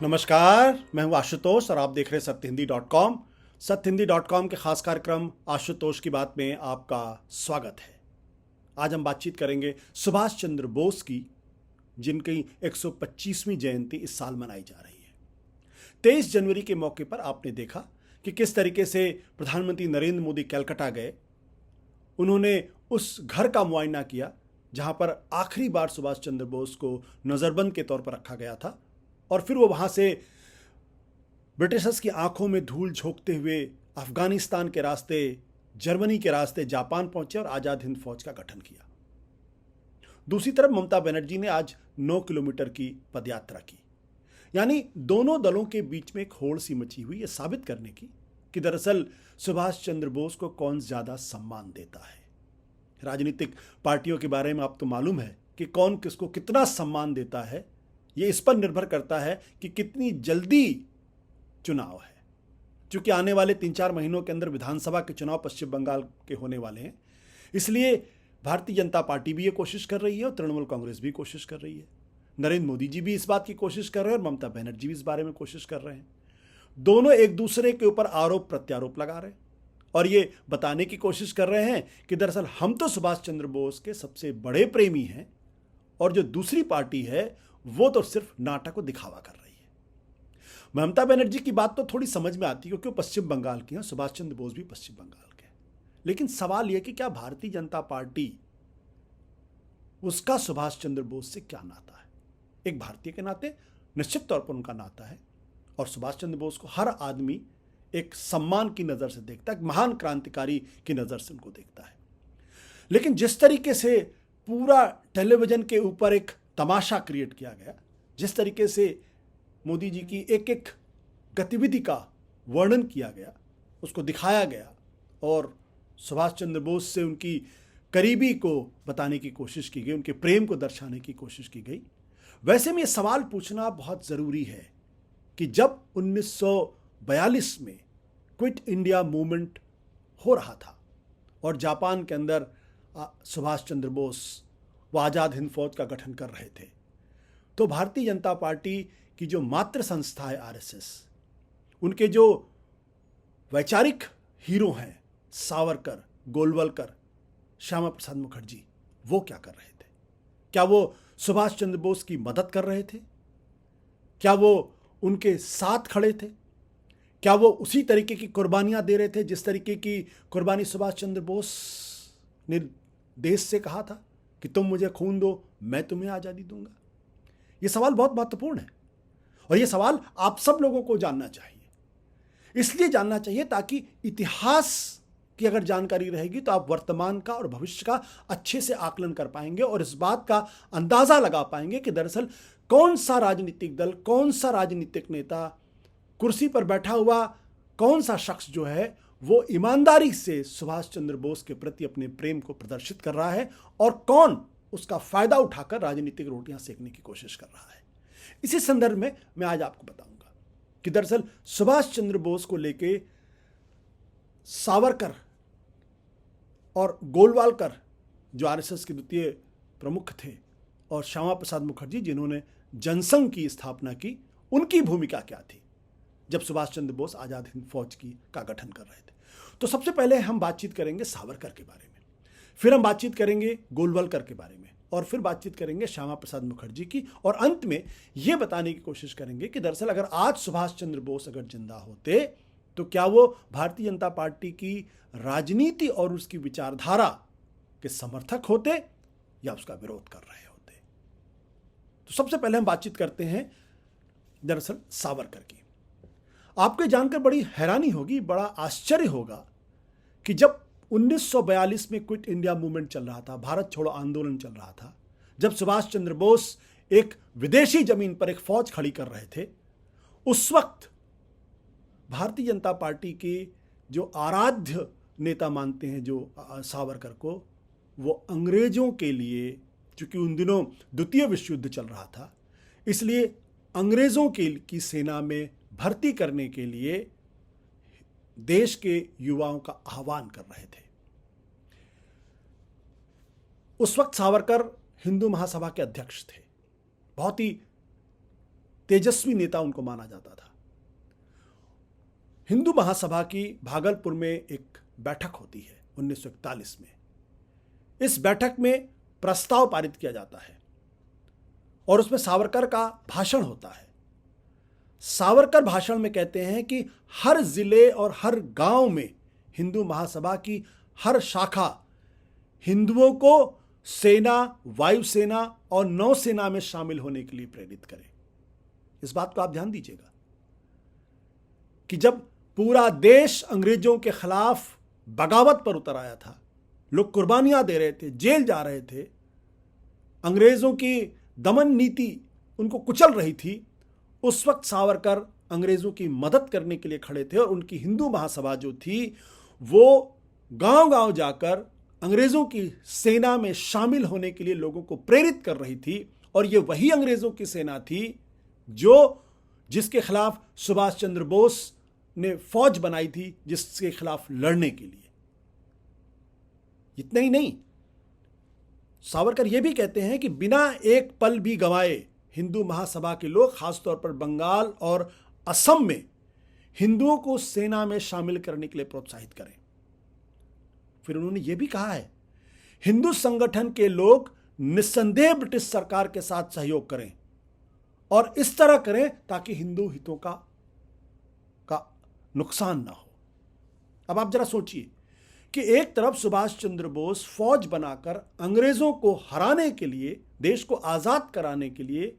नमस्कार, मैं हूं आशुतोष और आप देख रहे हैं सत्यहिंदी.com। सत्यहिंदी.com के खास कार्यक्रम आशुतोष की बात में आपका स्वागत है। आज हम बातचीत करेंगे सुभाष चंद्र बोस की, जिनकी 125वीं जयंती इस साल मनाई जा रही है। 23 जनवरी के मौके पर आपने देखा कि किस तरीके से प्रधानमंत्री नरेंद्र मोदी कलकत्ता गए। उन्होंने उस घर का मुआयना किया जहां पर आखिरी बार सुभाष चंद्र बोस को नज़रबंद के तौर पर रखा गया था, और फिर वो वहाँ से ब्रिटिशर्स की आंखों में धूल झोंकते हुए अफगानिस्तान के रास्ते, जर्मनी के रास्ते जापान पहुंचे और आज़ाद हिंद फौज का गठन किया। दूसरी तरफ ममता बनर्जी ने आज 9 किलोमीटर की पदयात्रा की। यानी दोनों दलों के बीच में एक होड़ सी मची हुई, ये साबित करने की कि दरअसल सुभाष चंद्र बोस को कौन ज़्यादा सम्मान देता है। राजनीतिक पार्टियों के बारे में आपको मालूम है कि कौन किसको कितना सम्मान देता है। ये इस पर निर्भर करता है कि कितनी जल्दी चुनाव है। क्योंकि आने वाले 3-4 महीनों के अंदर विधानसभा के चुनाव पश्चिम बंगाल के होने वाले हैं, इसलिए भारतीय जनता पार्टी भी ये कोशिश कर रही है और तृणमूल कांग्रेस भी कोशिश कर रही है। नरेंद्र मोदी जी भी इस बात की कोशिश कर रहे हैं और ममता बनर्जी भी इस बारे में कोशिश कर रहे हैं। दोनों एक दूसरे के ऊपर आरोप प्रत्यारोप लगा रहे हैं और ये बताने की कोशिश कर रहे हैं कि दरअसल हम तो सुभाष चंद्र बोस के सबसे बड़े प्रेमी हैं और जो दूसरी पार्टी है वो तो सिर्फ नाटक को दिखावा कर रही है। ममता बनर्जी की बात तो थोड़ी समझ में आती है क्योंकि वो पश्चिम बंगाल की हैं, सुभाष चंद्र बोस भी पश्चिम बंगाल के हैं। लेकिन सवाल यह कि क्या भारतीय जनता पार्टी, उसका सुभाष चंद्र बोस से क्या नाता है? एक भारतीय के नाते निश्चित तौर पर उनका नाता है और सुभाष चंद्र बोस को हर आदमी एक सम्मान की नज़र से देखता है, एक महान क्रांतिकारी की नज़र से उनको देखता है। लेकिन जिस तरीके से पूरा टेलीविजन के ऊपर एक तमाशा क्रिएट किया गया, जिस तरीके से मोदी जी की एक एक गतिविधि का वर्णन किया गया, उसको दिखाया गया और सुभाष चंद्र बोस से उनकी करीबी को बताने की कोशिश की गई, उनके प्रेम को दर्शाने की कोशिश की गई। वैसे में ये सवाल पूछना बहुत ज़रूरी है कि जब 1942 में क्विट इंडिया मूवमेंट हो रहा था और जापान के अंदर सुभाष चंद्र बोस वो आज़ाद हिंद फौज का गठन कर रहे थे, तो भारतीय जनता पार्टी की जो मातृ संस्था है आरएसएस, उनके जो वैचारिक हीरो हैं सावरकर, गोलवलकर, श्यामा प्रसाद मुखर्जी, वो क्या कर रहे थे? क्या वो सुभाष चंद्र बोस की मदद कर रहे थे? क्या वो उनके साथ खड़े थे? क्या वो उसी तरीके की कुर्बानियां दे रहे थे जिस तरीके की कुर्बानी सुभाष चंद्र बोस ने देश से कहा था कि तुम मुझे खून दो, मैं तुम्हें आज़ादी दूंगा? ये सवाल बहुत महत्वपूर्ण है और ये सवाल आप सब लोगों को जानना चाहिए। इसलिए जानना चाहिए ताकि इतिहास की अगर जानकारी रहेगी तो आप वर्तमान का और भविष्य का अच्छे से आकलन कर पाएंगे और इस बात का अंदाज़ा लगा पाएंगे कि दरअसल कौन सा राजनीतिक दल, कौन सा राजनीतिक नेता, कुर्सी पर बैठा हुआ कौन सा शख्स जो है वो ईमानदारी से सुभाष चंद्र बोस के प्रति अपने प्रेम को प्रदर्शित कर रहा है और कौन उसका फायदा उठाकर राजनीतिक रोटियां सेकने की कोशिश कर रहा है। इसी संदर्भ में मैं आज आपको बताऊंगा कि दरअसल सुभाष चंद्र बोस को लेके सावरकर और गोलवालकर जो आरएसएस के द्वितीय प्रमुख थे और श्यामा प्रसाद मुखर्जी जिन्होंने जनसंघ की स्थापना की, उनकी भूमिका क्या थी जब सुभाष चंद्र बोस आज़ाद हिंद फौज का गठन कर रहे थे। तो सबसे पहले हम बातचीत करेंगे सावरकर के बारे में, फिर हम बातचीत करेंगे गोलवलकर के बारे में और फिर बातचीत करेंगे श्यामा प्रसाद मुखर्जी की और अंत में ये बताने की कोशिश करेंगे कि दरअसल अगर आज सुभाष चंद्र बोस अगर जिंदा होते तो क्या वो भारतीय जनता पार्टी की राजनीति और उसकी विचारधारा के समर्थक होते या उसका विरोध कर रहे होते। तो सबसे पहले हम बातचीत करते हैं दरअसल सावरकर की। आपको जानकर बड़ी हैरानी होगी, बड़ा आश्चर्य होगा कि जब 1942 में क्विट इंडिया मूवमेंट चल रहा था, भारत छोड़ो आंदोलन चल रहा था, जब सुभाष चंद्र बोस एक विदेशी जमीन पर एक फौज खड़ी कर रहे थे, उस वक्त भारतीय जनता पार्टी के जो आराध्य नेता मानते हैं जो सावरकर को, वो अंग्रेजों के लिए, चूंकि उन दिनों द्वितीय विश्व युद्ध चल रहा था, इसलिए अंग्रेजों की सेना में भर्ती करने के लिए देश के युवाओं का आह्वान कर रहे थे। उस वक्त सावरकर हिंदू महासभा के अध्यक्ष थे, बहुत ही तेजस्वी नेता उनको माना जाता था। हिंदू महासभा की भागलपुर में एक बैठक होती है 1941 में। इस बैठक में प्रस्ताव पारित किया जाता है और उसमें सावरकर का भाषण होता है। सावरकर भाषण में कहते हैं कि हर जिले और हर गांव में हिंदू महासभा की हर शाखा हिंदुओं को सेना, वायुसेना और नौसेना में शामिल होने के लिए प्रेरित करे। इस बात को आप ध्यान दीजिएगा कि जब पूरा देश अंग्रेजों के खिलाफ बगावत पर उतर आया था, लोग कुर्बानियां दे रहे थे, जेल जा रहे थे, अंग्रेजों की दमन नीति उनको कुचल रही थी, उस वक्त सावरकर अंग्रेजों की मदद करने के लिए खड़े थे और उनकी हिंदू महासभा जो थी वो गांव-गांव जाकर अंग्रेजों की सेना में शामिल होने के लिए लोगों को प्रेरित कर रही थी। और ये वही अंग्रेजों की सेना थी जिसके खिलाफ सुभाष चंद्र बोस ने फौज बनाई थी, जिसके खिलाफ लड़ने के लिए। इतना ही नहीं, सावरकर यह भी कहते हैं कि बिना एक पल भी गंवाए हिंदू महासभा के लोग, खासतौर पर बंगाल और असम में, हिंदुओं को सेना में शामिल करने के लिए प्रोत्साहित करें। फिर उन्होंने यह भी कहा है, हिंदू संगठन के लोग निस्संदेह ब्रिटिश सरकार के साथ सहयोग करें और इस तरह करें ताकि हिंदू हितों का नुकसान ना हो। अब आप जरा सोचिए कि एक तरफ सुभाष चंद्र बोस फौज बनाकर अंग्रेजों को हराने के लिए, देश को आजाद कराने के लिए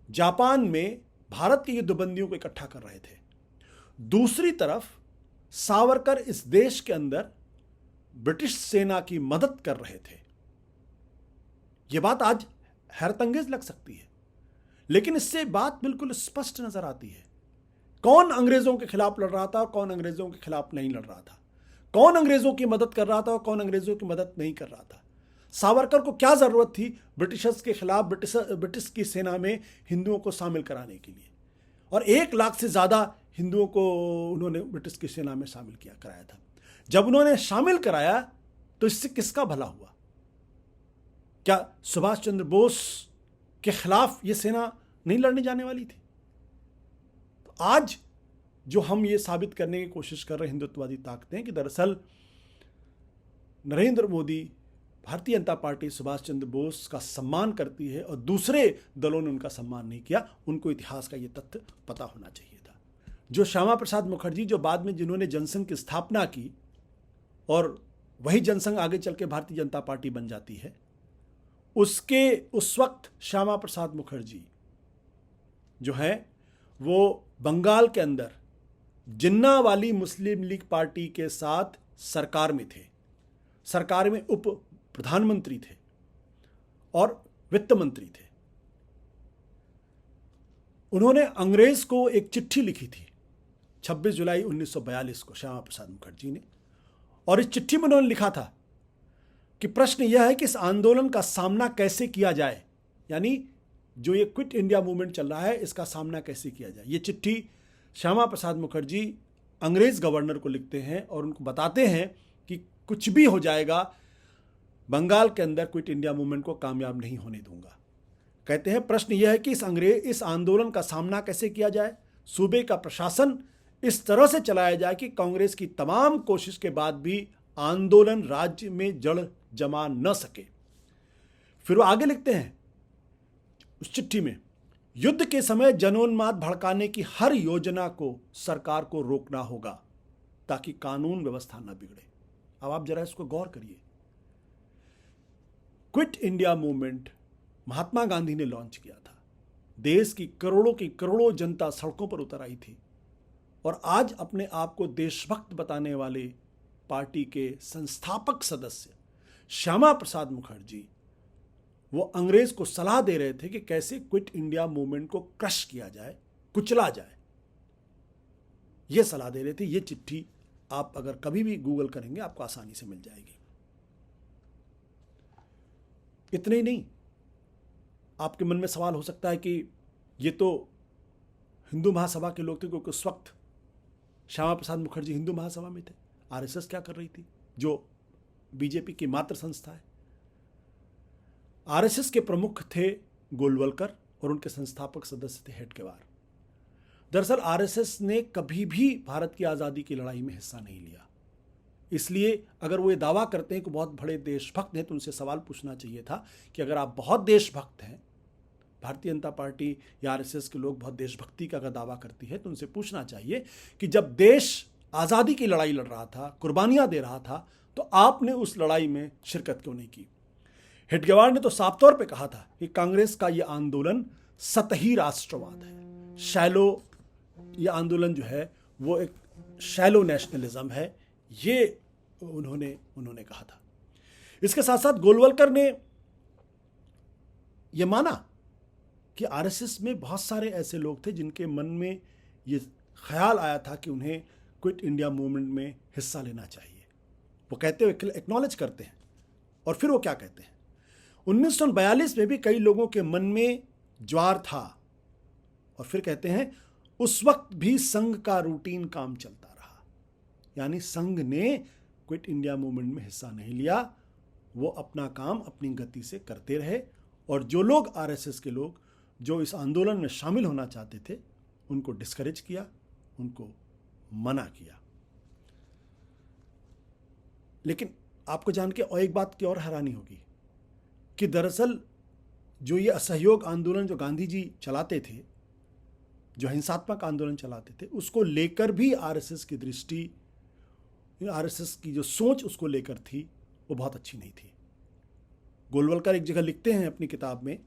जापान में भारत के युद्धबंदियों को इकट्ठा कर रहे थे। दूसरी तरफ सावरकर इस देश के अंदर ब्रिटिश सेना की मदद कर रहे थे। यह बात आज हैरतअंगेज लग सकती है, लेकिन इससे बात बिल्कुल स्पष्ट नजर आती है कौन अंग्रेजों के खिलाफ लड़ रहा था और कौन अंग्रेजों के खिलाफ नहीं लड़ रहा था, कौन अंग्रेजों की मदद कर रहा था और कौन अंग्रेजों की मदद नहीं कर रहा था। सावरकर को क्या जरूरत थी ब्रिटिशर्स के खिलाफ ब्रिटिश की सेना में हिंदुओं को शामिल कराने के लिए, और 1 लाख से ज्यादा हिंदुओं को उन्होंने ब्रिटिश की सेना में शामिल कराया था। जब उन्होंने शामिल कराया तो इससे किसका भला हुआ? क्या सुभाष चंद्र बोस के खिलाफ यह सेना नहीं लड़ने जाने वाली थी? तो आज जो हम ये साबित करने की कोशिश कर रहे हिंदुत्ववादी ताकतें कि दरअसल नरेंद्र मोदी, भारतीय जनता पार्टी सुभाष चंद्र बोस का सम्मान करती है और दूसरे दलों ने उनका सम्मान नहीं किया, उनको इतिहास का ये तथ्य पता होना चाहिए था। जो श्यामा प्रसाद मुखर्जी, जो बाद में जिन्होंने जनसंघ की स्थापना की और वही जनसंघ आगे चल के भारतीय जनता पार्टी बन जाती है, उस वक्त श्यामा प्रसाद मुखर्जी जो है वो बंगाल के अंदर जिन्ना वाली मुस्लिम लीग पार्टी के साथ सरकार में थे, सरकार में उप प्रधानमंत्री थे और वित्त मंत्री थे। उन्होंने अंग्रेज को एक चिट्ठी लिखी थी 26 जुलाई 1942 को, श्यामा प्रसाद मुखर्जी ने, और इस चिट्ठी में उन्होंने लिखा था कि प्रश्न यह है कि इस आंदोलन का सामना कैसे किया जाए, यानी जो ये क्विट इंडिया मूवमेंट चल रहा है इसका सामना कैसे किया जाए। ये चिट्ठी श्यामा प्रसाद मुखर्जी अंग्रेज गवर्नर को लिखते हैं और उनको बताते हैं कि कुछ भी हो जाएगा, बंगाल के अंदर क्विट इंडिया मूवमेंट को कामयाब नहीं होने दूंगा। कहते हैं प्रश्न यह है कि इस आंदोलन का सामना कैसे किया जाए, सूबे का प्रशासन इस तरह से चलाया जाए कि कांग्रेस की तमाम कोशिश के बाद भी आंदोलन राज्य में जड़ जमा न सके। फिर वो आगे लिखते हैं उस चिट्ठी में, युद्ध के समय जनोन्माद भड़काने की हर योजना को सरकार को रोकना होगा ताकि कानून व्यवस्था न बिगड़े। अब आप जरा इसको गौर करिए। Quit India movement Mahatma Gandhi ने लॉन्च किया था, देश की करोड़ों जनता सड़कों पर उतर आई थी, और आज अपने आप को देशभक्त बताने वाले पार्टी के संस्थापक सदस्य श्यामा प्रसाद मुखर्जी वो अंग्रेज को सलाह दे रहे थे कि कैसे क्विट इंडिया मूवमेंट को क्रश किया जाए, कुचला जाए। यह सलाह दे रहे थे। यह चिट्ठी आप अगर कभी भी गूगल करेंगे आपको आसानी से मिल जाएगी। इतने ही नहीं, आपके मन में सवाल हो सकता है कि ये तो हिंदू महासभा के लोग थे, क्योंकि उस वक्त श्यामा प्रसाद मुखर्जी हिंदू महासभा में थे। आरएसएस क्या कर रही थी, जो बीजेपी की मात्र संस्था है? आरएसएस के प्रमुख थे गोलवलकर और उनके संस्थापक सदस्य थे हेडगेवार। दरअसल आरएसएस ने कभी भी भारत की आज़ादी की लड़ाई में हिस्सा नहीं लिया। इसलिए अगर वो ये दावा करते हैं कि बहुत बड़े देशभक्त हैं, तो उनसे सवाल पूछना चाहिए था कि अगर आप बहुत देशभक्त हैं, भारतीय जनता पार्टी या आरएसएस के लोग बहुत देशभक्ति का अगर दावा करती है, तो उनसे पूछना चाहिए कि जब देश आज़ादी की लड़ाई लड़ रहा था, कुर्बानियाँ दे रहा था, तो आपने उस लड़ाई में शिरकत क्यों नहीं की। हेडगेवार ने तो साफ तौर पे कहा था कि कांग्रेस का ये आंदोलन सतही राष्ट्रवाद है, शैलो, ये आंदोलन जो है वो एक शैलो नेशनलिज्म है, ये उन्होंने कहा था। इसके साथ साथ गोलवलकर ने यह माना कि आरएसएस में बहुत सारे ऐसे लोग थे जिनके मन में ये ख्याल आया था कि उन्हें क्विट इंडिया मूवमेंट में हिस्सा लेना चाहिए। वो कहते हुए एक्नॉलेज करते हैं, और फिर वो क्या कहते हैं, 1942 में भी कई लोगों के मन में ज्वार था, और फिर कहते हैं उस वक्त भी संघ का रूटीन काम चलता रहा। यानी संघ ने क्विट इंडिया मूवमेंट में हिस्सा नहीं लिया, वो अपना काम अपनी गति से करते रहे, और जो लोग आरएसएस के लोग जो इस आंदोलन में शामिल होना चाहते थे, उनको डिस्करेज किया, उनको मना किया। लेकिन आपको जान के और एक बात की और हैरानी होगी कि दरअसल जो ये असहयोग आंदोलन जो गांधी जी चलाते थे, जो हिंसात्मक आंदोलन चलाते थे, उसको लेकर भी आरएसएस की दृष्टि, आरएसएस की जो सोच उसको लेकर थी, वो बहुत अच्छी नहीं थी। गोलवलकर एक जगह लिखते हैं अपनी किताब में,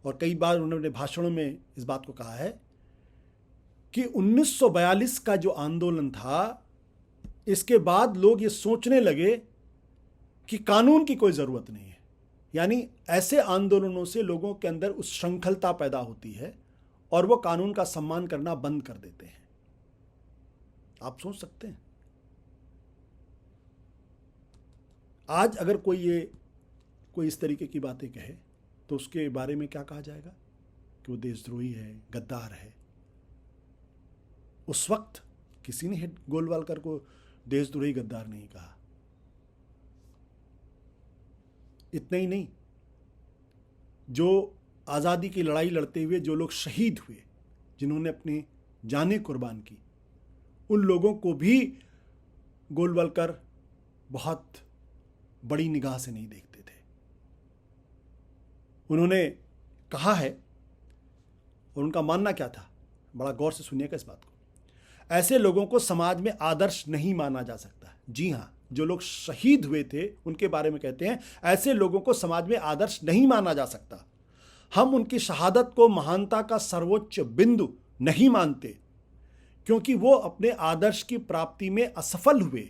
और कई बार उन्होंने भाषणों में इस बात को कहा है कि 1942 का जो आंदोलन था, इसके बाद लोग ये सोचने लगे कि कानून की कोई ज़रूरत नहीं है। यानी ऐसे आंदोलनों से लोगों के अंदर उस श्रृंखलता पैदा होती है और वो कानून का सम्मान करना बंद कर देते हैं। आप सोच सकते हैं, आज अगर कोई इस तरीके की बातें कहे तो उसके बारे में क्या कहा जाएगा कि वो देशद्रोही है, गद्दार है। उस वक्त किसी ने गोलवलकर को देशद्रोही गद्दार नहीं कहा। इतना ही नहीं, जो आज़ादी की लड़ाई लड़ते हुए जो लोग शहीद हुए, जिन्होंने अपनी जानें कुर्बान की, उन लोगों को भी गोलवलकर बहुत बड़ी निगाह से नहीं देखते थे। उन्होंने कहा है, और उनका मानना क्या था, बड़ा गौर से सुनिएगा इस बात को, ऐसे लोगों को समाज में आदर्श नहीं माना जा सकता। जी हाँ, जो लोग शहीद हुए थे उनके बारे में कहते हैं, ऐसे लोगों को समाज में आदर्श नहीं माना जा सकता। हम उनकी शहादत को महानता का सर्वोच्च बिंदु नहीं मानते, क्योंकि वो अपने आदर्श की प्राप्ति में असफल हुए,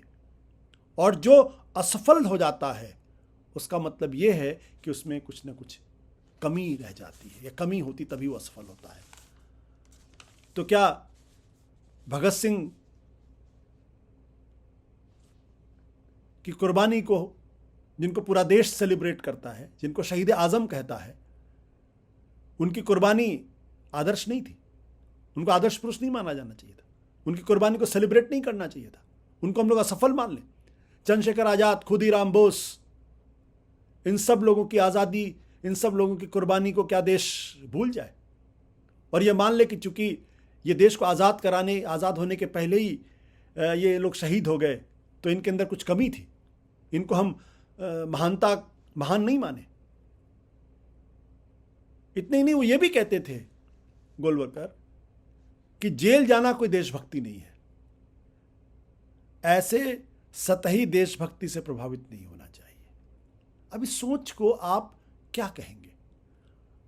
और जो असफल हो जाता है उसका मतलब ये है कि उसमें कुछ ना कुछ कमी रह जाती है, या कमी होती तभी वो असफल होता है। तो क्या भगत सिंह की कुर्बानी को, जिनको पूरा देश सेलिब्रेट करता है, जिनको शहीद आजम कहता है, उनकी कुर्बानी आदर्श नहीं थी? उनको आदर्श पुरुष नहीं माना जाना चाहिए था? उनकी कुर्बानी को सेलिब्रेट नहीं करना चाहिए था? उनको हम लोग असफल मान लें? चंद्रशेखर आज़ाद, खुदीराम बोस, इन सब लोगों की आज़ादी, इन सब लोगों की कुर्बानी को क्या देश भूल जाए और ये मान ले कि चूंकि ये देश को आज़ाद होने के पहले ही ये लोग शहीद हो गए, तो इनके अंदर कुछ कमी थी, इनको हम महान नहीं माने? इतने ही नहीं, वो ये भी कहते थे गोलवलकर कि जेल जाना कोई देशभक्ति नहीं है। ऐसे सतही देशभक्ति से प्रभावित नहीं होना चाहिए। अब इस सोच को आप क्या कहेंगे?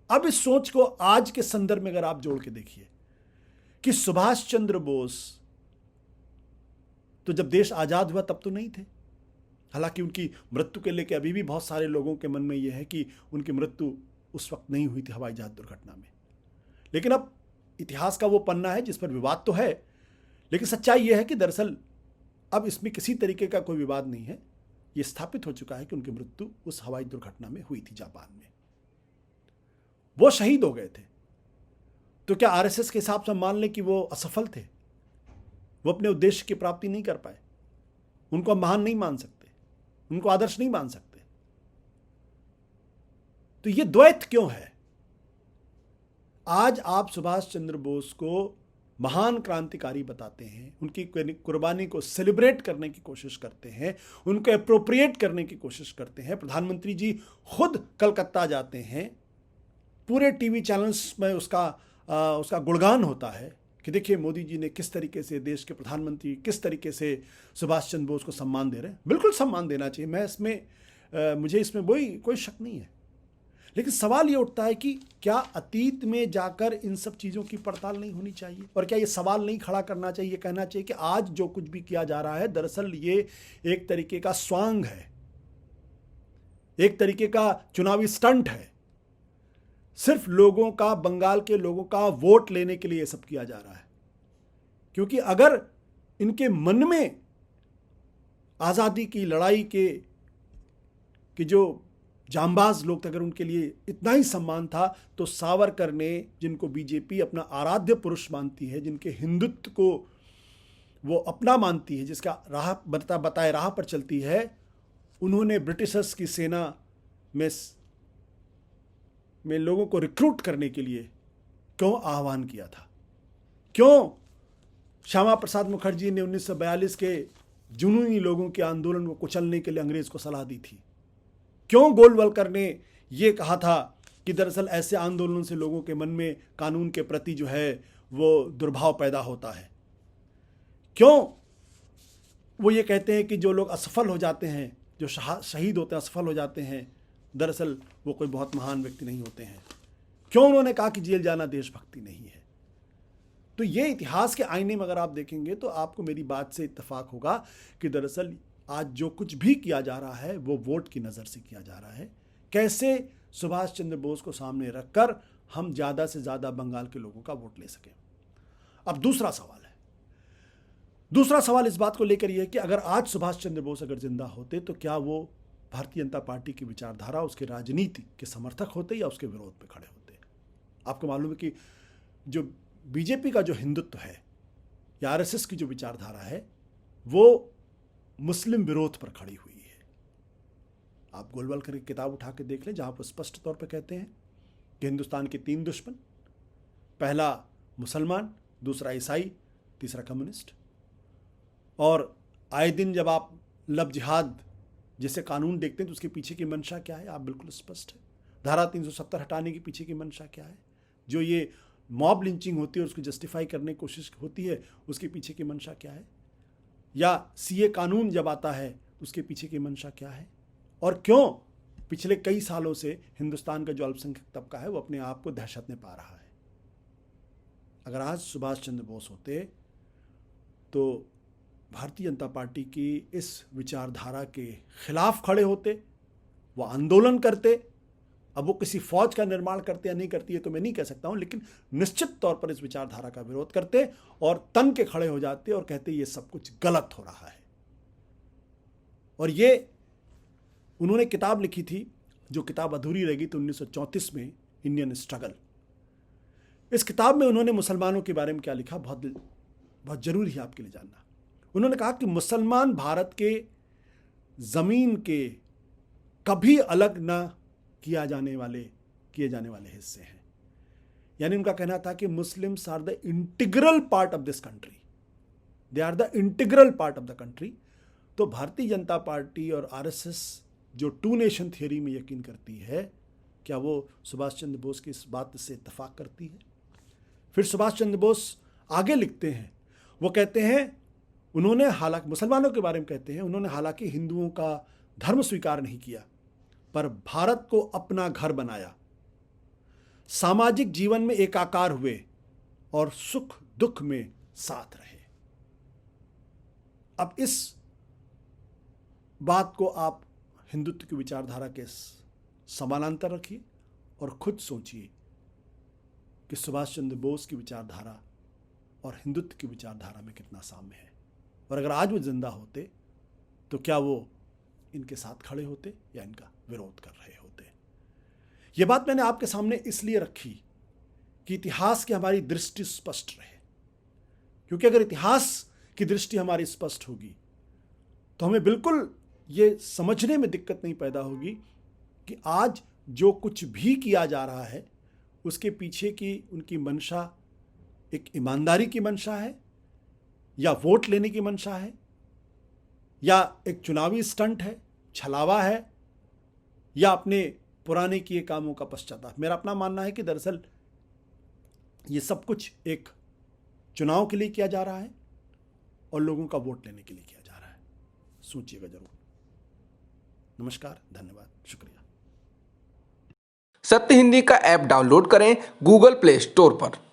अब इस सोच को आज के संदर्भ में अगर आप जोड़ के देखिए कि सुभाष चंद्र बोस तो जब देश आजाद हुआ तब तो नहीं थे। हालांकि उनकी मृत्यु के लेके अभी भी बहुत सारे लोगों के मन में यह है कि उनकी मृत्यु उस वक्त नहीं हुई थी हवाई जहाज दुर्घटना में। लेकिन अब इतिहास का वो पन्ना है जिस पर विवाद तो है, लेकिन सच्चाई यह है कि दरअसल अब इसमें किसी तरीके का कोई विवाद नहीं है। ये स्थापित हो चुका है कि उनकी मृत्यु उस हवाई दुर्घटना में हुई थी जापान में। वो शहीद हो गए थे, तो क्या आरएसएस के हिसाब से मान लें कि वो असफल थे, वो अपने उद्देश्य की प्राप्ति नहीं कर पाए, उनको हम महान नहीं मान सकते, उनको आदर्श नहीं मान सकते? तो ये द्वैत क्यों है? आज आप सुभाष चंद्र बोस को महान क्रांतिकारी बताते हैं, उनकी कुर्बानी को सेलिब्रेट करने की कोशिश करते हैं, उनको अप्रोप्रिएट करने की कोशिश करते हैं। प्रधानमंत्री जी खुद कलकत्ता जाते हैं, पूरे टीवी चैनल्स में उसका गुणगान होता है कि देखिए मोदी जी ने किस तरीके से, देश के प्रधानमंत्री किस तरीके से सुभाष चंद्र बोस को सम्मान दे रहे हैं। बिल्कुल सम्मान देना चाहिए, मुझे इसमें कोई शक नहीं है। लेकिन सवाल ये उठता है कि क्या अतीत में जाकर इन सब चीज़ों की पड़ताल नहीं होनी चाहिए, और क्या ये सवाल नहीं खड़ा करना चाहिए, ये कहना चाहिए कि आज जो कुछ भी किया जा रहा है दरअसल ये एक तरीके का स्वांग है, एक तरीके का चुनावी स्टंट है, सिर्फ लोगों का, बंगाल के लोगों का वोट लेने के लिए ये सब किया जा रहा है। क्योंकि अगर इनके मन में आज़ादी की लड़ाई के जो जांबाज लोग थे, अगर उनके लिए इतना ही सम्मान था, तो सावरकर ने, जिनको बीजेपी अपना आराध्य पुरुष मानती है, जिनके हिंदुत्व को वो अपना मानती है, जिसका राह बताए राह पर चलती है, उन्होंने ब्रिटिशर्स की सेना में लोगों को रिक्रूट करने के लिए क्यों आह्वान किया था? क्यों श्यामा प्रसाद मुखर्जी ने 1942 के जुनूनी लोगों के आंदोलन को कुचलने के लिए अंग्रेज को सलाह दी थी? क्यों गोलवलकर ने ये कहा था कि दरअसल ऐसे आंदोलन से लोगों के मन में कानून के प्रति जो है वो दुर्भाव पैदा होता है? क्यों वो ये कहते हैं कि जो लोग असफल हो जाते हैं, जो शहीद होते हैं, असफल हो जाते हैं, दरअसल वो कोई बहुत महान व्यक्ति नहीं होते हैं? क्यों उन्होंने कहा कि जेल जाना देशभक्ति नहीं है? तो ये इतिहास के आईने में अगर आप देखेंगे तो आपको मेरी बात से इत्तेफाक होगा कि दरअसल आज जो कुछ भी किया जा रहा है वो वोट की नज़र से किया जा रहा है। कैसे सुभाष चंद्र बोस को सामने रखकर हम ज़्यादा से ज़्यादा बंगाल के लोगों का वोट ले सकें। अब दूसरा सवाल इस बात को लेकर यह है कि अगर आज सुभाष चंद्र बोस अगर जिंदा होते तो क्या वो भारतीय जनता पार्टी की विचारधारा, उसकी राजनीति के समर्थक होते या उसके विरोध में खड़े होते? आपको मालूम है कि जो बीजेपी का जो हिंदुत्व है या आरएसएस की जो विचारधारा है वो मुस्लिम विरोध पर खड़ी हुई है। आप गोलवलकर की किताब उठा के देख लें, जहां पर स्पष्ट तौर पर कहते हैं कि हिंदुस्तान के 3 दुश्मन, पहला मुसलमान, दूसरा ईसाई, तीसरा कम्युनिस्ट। और आए दिन जब आप लब जिहाद जैसे कानून देखते हैं तो उसके पीछे की मंशा क्या है, आप बिल्कुल स्पष्ट है। धारा 370 हटाने के पीछे की मंशा क्या है? जो ये मॉब लिंचिंग होती है और उसको जस्टिफाई करने की कोशिश होती है, उसके पीछे की मंशा क्या है? या सीए कानून जब आता है उसके पीछे की मंशा क्या है? और क्यों पिछले कई सालों से हिंदुस्तान का जो अल्पसंख्यक तबका है वो अपने आप को दहशत में पा रहा है? अगर आज सुभाष चंद्र बोस होते तो भारतीय जनता पार्टी की इस विचारधारा के खिलाफ खड़े होते, वो आंदोलन करते। अब वो किसी फौज का निर्माण करते या नहीं करती है तो मैं नहीं कह सकता हूं, लेकिन निश्चित तौर पर इस विचारधारा का विरोध करते और तन के खड़े हो जाते और कहते ये सब कुछ गलत हो रहा है। और ये उन्होंने किताब लिखी थी, जो किताब अधूरी रह गई थी 1934 में, इंडियन स्ट्रगल। इस किताब में उन्होंने मुसलमानों के बारे में क्या लिखा, बहुत जरूरी है आपके लिए जानना। उन्होंने कहा कि मुसलमान भारत के जमीन के कभी अलग ना किए जाने वाले हिस्से हैं। यानी उनका कहना था कि Muslims are the integral part of this country, they are the integral part of the country. तो भारतीय जनता पार्टी और आरएसएस जो 2 नेशन थियरी में यकीन करती है, क्या वो सुभाष चंद्र बोस की इस बात से इत्तेफाक करती है? फिर सुभाष चंद्र बोस आगे लिखते हैं, वो कहते हैं उन्होंने, हालांकि मुसलमानों के बारे में कहते हैं, उन्होंने हालांकि हिंदुओं का धर्म स्वीकार नहीं किया पर भारत को अपना घर बनाया, सामाजिक जीवन में एकाकार हुए और सुख दुख में साथ रहे। अब इस बात को आप हिंदुत्व की विचारधारा के समानांतर रखिए और खुद सोचिए कि सुभाष चंद्र बोस की विचारधारा और हिंदुत्व की विचारधारा में कितना साम्य है। और अगर आज वो जिंदा होते तो क्या वो इनके साथ खड़े होते या इनका विरोध कर रहे होते? ये बात मैंने आपके सामने इसलिए रखी कि इतिहास की हमारी दृष्टि स्पष्ट रहे। क्योंकि अगर इतिहास की दृष्टि हमारी स्पष्ट होगी तो हमें बिल्कुल ये समझने में दिक्कत नहीं पैदा होगी कि आज जो कुछ भी किया जा रहा है उसके पीछे की उनकी मंशा एक ईमानदारी की मंशा है, या वोट लेने की मंशा है, या एक चुनावी स्टंट है, छलावा है, या अपने पुराने किए कामों का पश्चाताप। मेरा अपना मानना है कि दरअसल ये सब कुछ एक चुनाव के लिए किया जा रहा है और लोगों का वोट लेने के लिए किया जा रहा है। सोचिएगा जरूर। नमस्कार, धन्यवाद, शुक्रिया। सत्य हिंदी का ऐप डाउनलोड करें गूगल प्ले स्टोर पर।